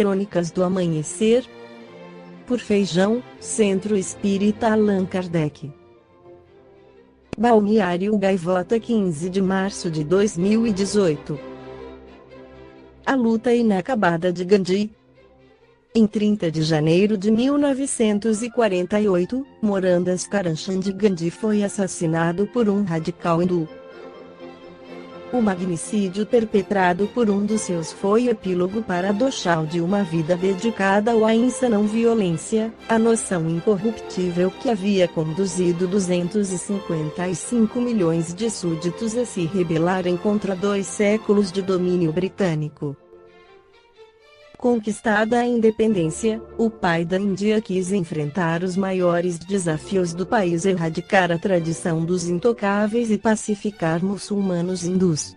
Crônicas do Amanhecer, por Feijão, Centro Espírita Allan Kardec. Balneário Gaivota, 15 de março de 2018. A luta inacabada de Gandhi. Em 30 de janeiro de 1948, Mohandas Karamchand Gandhi foi assassinado por um radical hindu. O magnicídio perpetrado por um dos seus foi o epílogo paradoxal de uma vida dedicada à não violência, a noção incorruptível que havia conduzido 255 milhões de súditos a se rebelarem contra 2 séculos de domínio britânico. Conquistada a independência, o pai da Índia quis enfrentar os maiores desafios do país, erradicar a tradição dos intocáveis e pacificar muçulmanos hindus.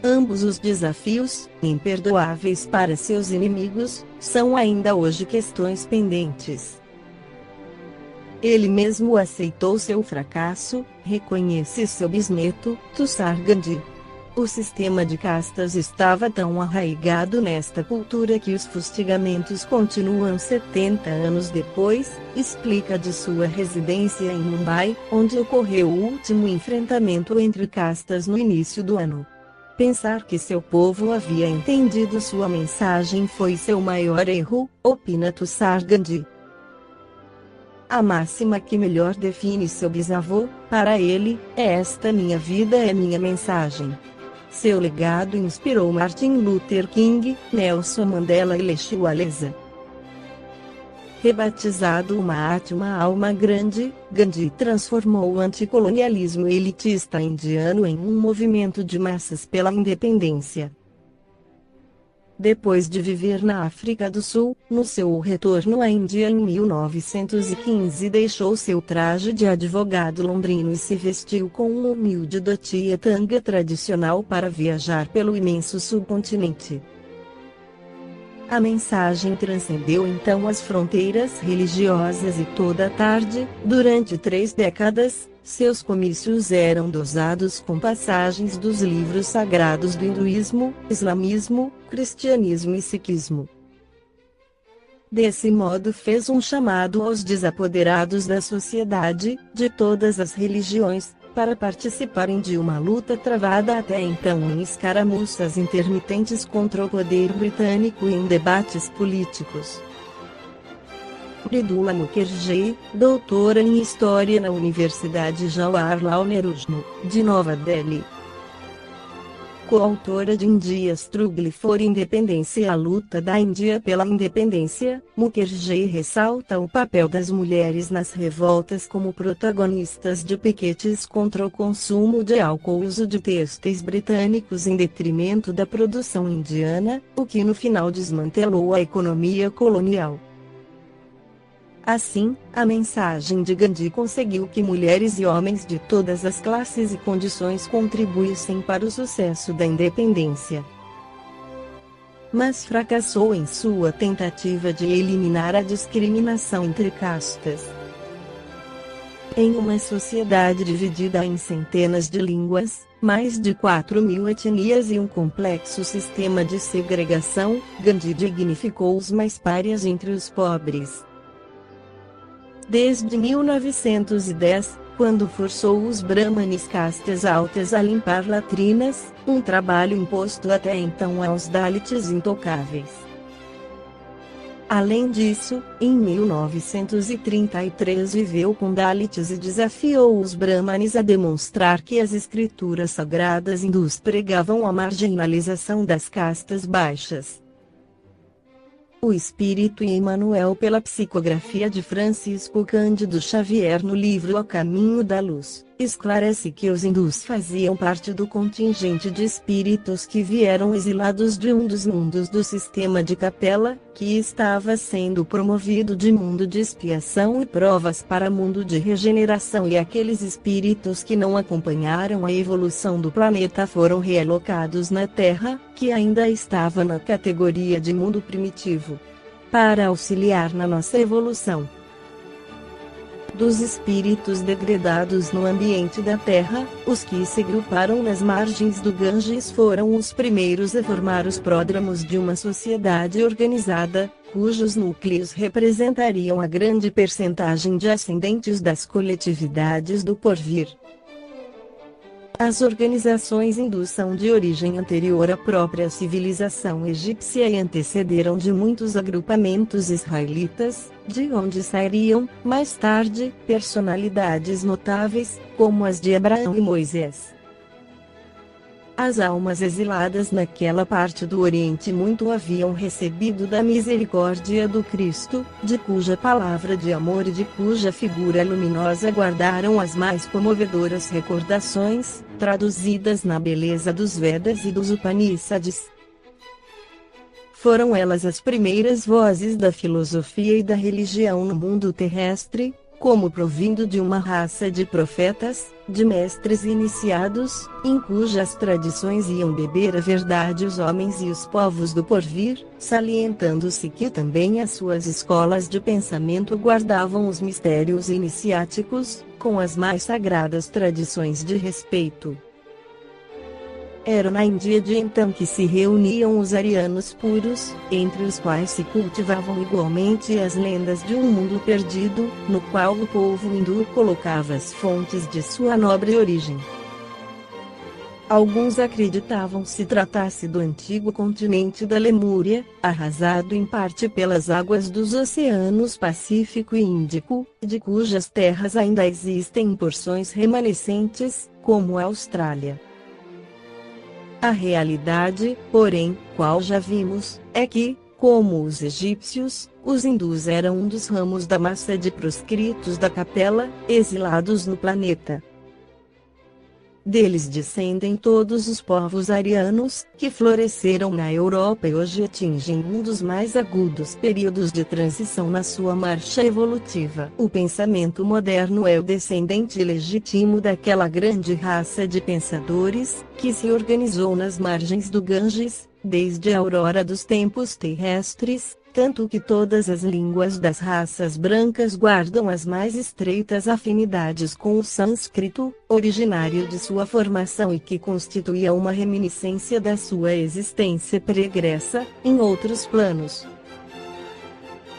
Ambos os desafios, imperdoáveis para seus inimigos, são ainda hoje questões pendentes. Ele mesmo aceitou seu fracasso, reconhece seu bisneto, Tushar Gandhi. O sistema de castas estava tão arraigado nesta cultura que os fustigamentos continuam 70 anos depois, explica de sua residência em Mumbai, onde ocorreu o último enfrentamento entre castas no início do ano. Pensar que seu povo havia entendido sua mensagem foi seu maior erro, opina Tushar Gandhi. A máxima que melhor define seu bisavô, para ele, é esta: minha vida é minha mensagem. Seu legado inspirou Martin Luther King, Nelson Mandela e Lech Walesa. Rebatizado uma alma grande, Gandhi transformou o anticolonialismo elitista indiano em um movimento de massas pela independência. Depois de viver na África do Sul, no seu retorno à Índia em 1915 deixou seu traje de advogado londrino e se vestiu com um humilde dhoti e tanga tradicional para viajar pelo imenso subcontinente. A mensagem transcendeu então as fronteiras religiosas e toda a tarde, durante 3 décadas, seus comícios eram dosados com passagens dos livros sagrados do hinduísmo, islamismo, cristianismo e sikhismo. Desse modo fez um chamado aos desapoderados da sociedade, de todas as religiões, para participarem de uma luta travada até então em escaramuças intermitentes contra o poder britânico e em debates políticos. Mridula Mukherjee, doutora em História na Universidade Jawaharlal Nehru, de Nova Delhi. Coautora de India Struggle for Independence, a luta da Índia pela independência, Mukherjee ressalta o papel das mulheres nas revoltas como protagonistas de piquetes contra o consumo de álcool e uso de têxteis britânicos em detrimento da produção indiana, o que no final desmantelou a economia colonial. Assim, a mensagem de Gandhi conseguiu que mulheres e homens de todas as classes e condições contribuíssem para o sucesso da independência. Mas fracassou em sua tentativa de eliminar a discriminação entre castas. Em uma sociedade dividida em centenas de línguas, mais de 4.000 etnias e um complexo sistema de segregação, Gandhi dignificou os mais párias entre os pobres. Desde 1910, quando forçou os brahmanes castas altas a limpar latrinas, um trabalho imposto até então aos dalits intocáveis. Além disso, em 1933 viveu com dalits e desafiou os brahmanes a demonstrar que as escrituras sagradas hindus pregavam a marginalização das castas baixas. O Espírito e Emmanuel, pela psicografia de Francisco Cândido Xavier no livro A Caminho da Luz, esclarece que os hindus faziam parte do contingente de espíritos que vieram exilados de um dos mundos do sistema de Capela, que estava sendo promovido de mundo de expiação e provas para mundo de regeneração, e aqueles espíritos que não acompanharam a evolução do planeta foram realocados na Terra, que ainda estava na categoria de mundo primitivo, para auxiliar na nossa evolução. dos espíritos degradados no ambiente da Terra. Os que se agruparam nas margens do Ganges foram os primeiros a formar os pródromos de uma sociedade organizada, cujos núcleos representariam a grande percentagem de ascendentes das coletividades do porvir. As organizações hindus são de origem anterior à própria civilização egípcia e antecederam de muitos agrupamentos israelitas, de onde sairiam, mais tarde, personalidades notáveis, como as de Abraão e Moisés. As almas exiladas naquela parte do Oriente muito haviam recebido da misericórdia do Cristo, de cuja palavra de amor e de cuja figura luminosa guardaram as mais comovedoras recordações, traduzidas na beleza dos Vedas e dos Upanishads. Foram elas as primeiras vozes da filosofia e da religião no mundo terrestre, como provindo de uma raça de profetas, de mestres iniciados, em cujas tradições iam beber a verdade os homens e os povos do porvir, salientando-se que também as suas escolas de pensamento guardavam os mistérios iniciáticos, com as mais sagradas tradições de respeito. Era na Índia de então que se reuniam os arianos puros, entre os quais se cultivavam igualmente as lendas de um mundo perdido, no qual o povo hindu colocava as fontes de sua nobre origem. Alguns acreditavam se tratasse do antigo continente da Lemúria, arrasado em parte pelas águas dos oceanos Pacífico e Índico, de cujas terras ainda existem porções remanescentes, como a Austrália. A realidade, porém, qual já vimos, é que, como os egípcios, os hindus eram um dos ramos da massa de proscritos da capela, exilados no planeta. Deles descendem todos os povos arianos, que floresceram na Europa e hoje atingem um dos mais agudos períodos de transição na sua marcha evolutiva. O pensamento moderno é o descendente legítimo daquela grande raça de pensadores, que se organizou nas margens do Ganges, desde a aurora dos tempos terrestres, tanto que todas as línguas das raças brancas guardam as mais estreitas afinidades com o sânscrito, originário de sua formação e que constituía uma reminiscência da sua existência pregressa, em outros planos.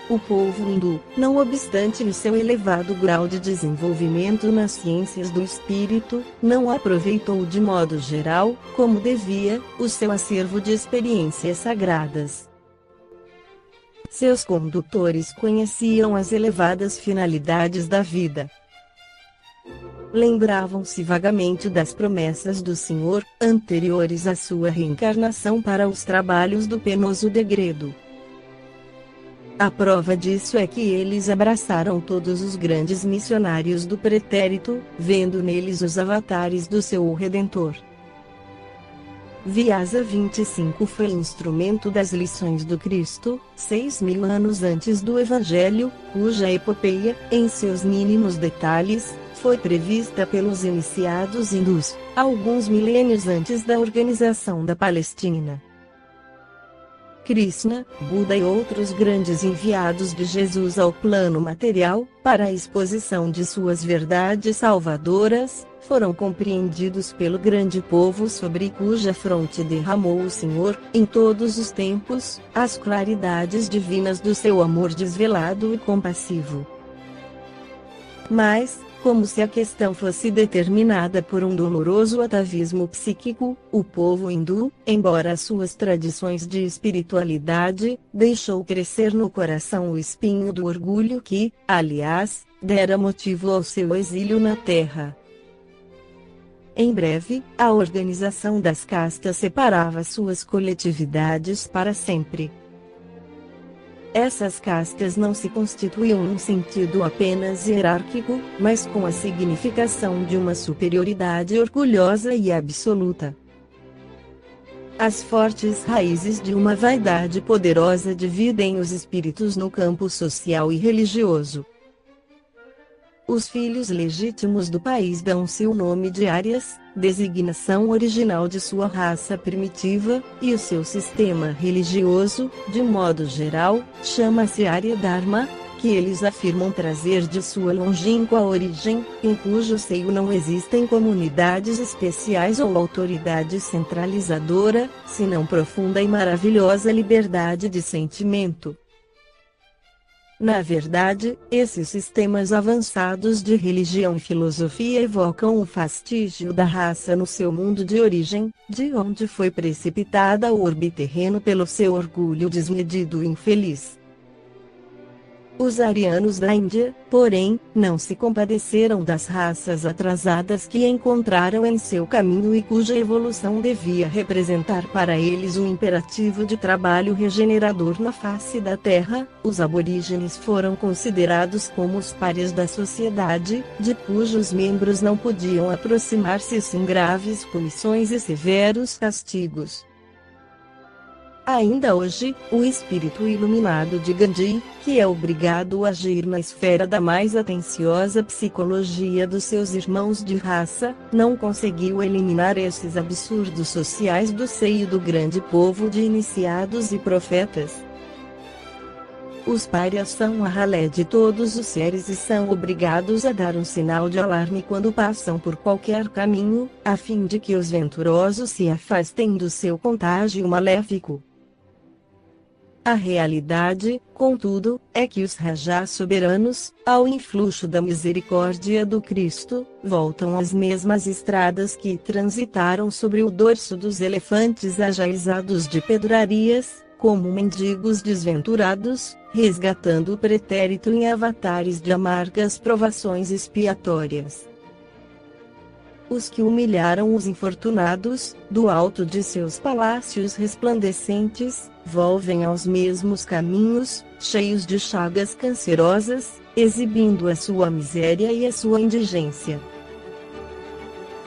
O povo hindu, não obstante o seu elevado grau de desenvolvimento nas ciências do espírito, não aproveitou de modo geral, como devia, o seu acervo de experiências sagradas. Seus condutores conheciam as elevadas finalidades da vida. Lembravam-se vagamente das promessas do Senhor, anteriores à sua reencarnação para os trabalhos do penoso degredo. A prova disso é que eles abraçaram todos os grandes missionários do pretérito, vendo neles os avatares do seu Redentor. Vyasa 25 foi instrumento das lições do Cristo, 6.000 anos antes do Evangelho, cuja epopeia, em seus mínimos detalhes, foi prevista pelos iniciados hindus, alguns milênios antes da organização da Palestina. Krishna, Buda e outros grandes enviados de Jesus ao plano material, para a exposição de suas verdades salvadoras, foram compreendidos pelo grande povo sobre cuja fronte derramou o Senhor, em todos os tempos, as claridades divinas do seu amor desvelado e compassivo. Mas, como se a questão fosse determinada por um doloroso atavismo psíquico, o povo hindu, embora suas tradições de espiritualidade, deixou crescer no coração o espinho do orgulho que, aliás, dera motivo ao seu exílio na terra. Em breve, a organização das castas separava suas coletividades para sempre. Essas castas não se constituíam num sentido apenas hierárquico, mas com a significação de uma superioridade orgulhosa e absoluta. As fortes raízes de uma vaidade poderosa dividem os espíritos no campo social e religioso. Os filhos legítimos do país dão-se o nome de Árias, designação original de sua raça primitiva, e o seu sistema religioso, de modo geral, chama-se Arya Dharma, que eles afirmam trazer de sua longínqua origem, em cujo seio não existem comunidades especiais ou autoridade centralizadora, senão profunda e maravilhosa liberdade de sentimento. Na verdade, esses sistemas avançados de religião e filosofia evocam o fastígio da raça no seu mundo de origem, de onde foi precipitada o orbe terreno pelo seu orgulho desmedido e infeliz. Os arianos da Índia, porém, não se compadeceram das raças atrasadas que encontraram em seu caminho e cuja evolução devia representar para eles um imperativo de trabalho regenerador na face da Terra. Os aborígenes foram considerados como os párias da sociedade, de cujos membros não podiam aproximar-se sem graves punições e severos castigos. Ainda hoje, o espírito iluminado de Gandhi, que é obrigado a agir na esfera da mais atenciosa psicologia dos seus irmãos de raça, não conseguiu eliminar esses absurdos sociais do seio do grande povo de iniciados e profetas. Os párias são a ralé de todos os seres e são obrigados a dar um sinal de alarme quando passam por qualquer caminho, a fim de que os venturosos se afastem do seu contágio maléfico. A realidade, contudo, é que os rajás soberanos, ao influxo da misericórdia do Cristo, voltam às mesmas estradas que transitaram sobre o dorso dos elefantes ajaezados de pedrarias, como mendigos desventurados, resgatando o pretérito em avatares de amargas provações expiatórias. Os que humilharam os infortunados, do alto de seus palácios resplandecentes, volvem aos mesmos caminhos, cheios de chagas cancerosas, exibindo a sua miséria e a sua indigência.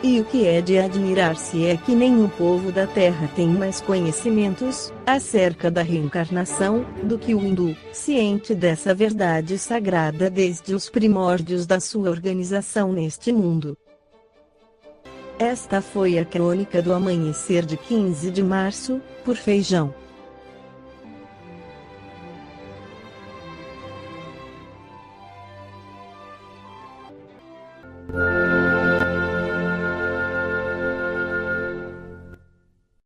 E o que é de admirar-se é que nenhum povo da Terra tem mais conhecimentos acerca da reencarnação do que o hindu, ciente dessa verdade sagrada desde os primórdios da sua organização neste mundo. Esta foi a crônica do amanhecer de 15 de março, por Feijão.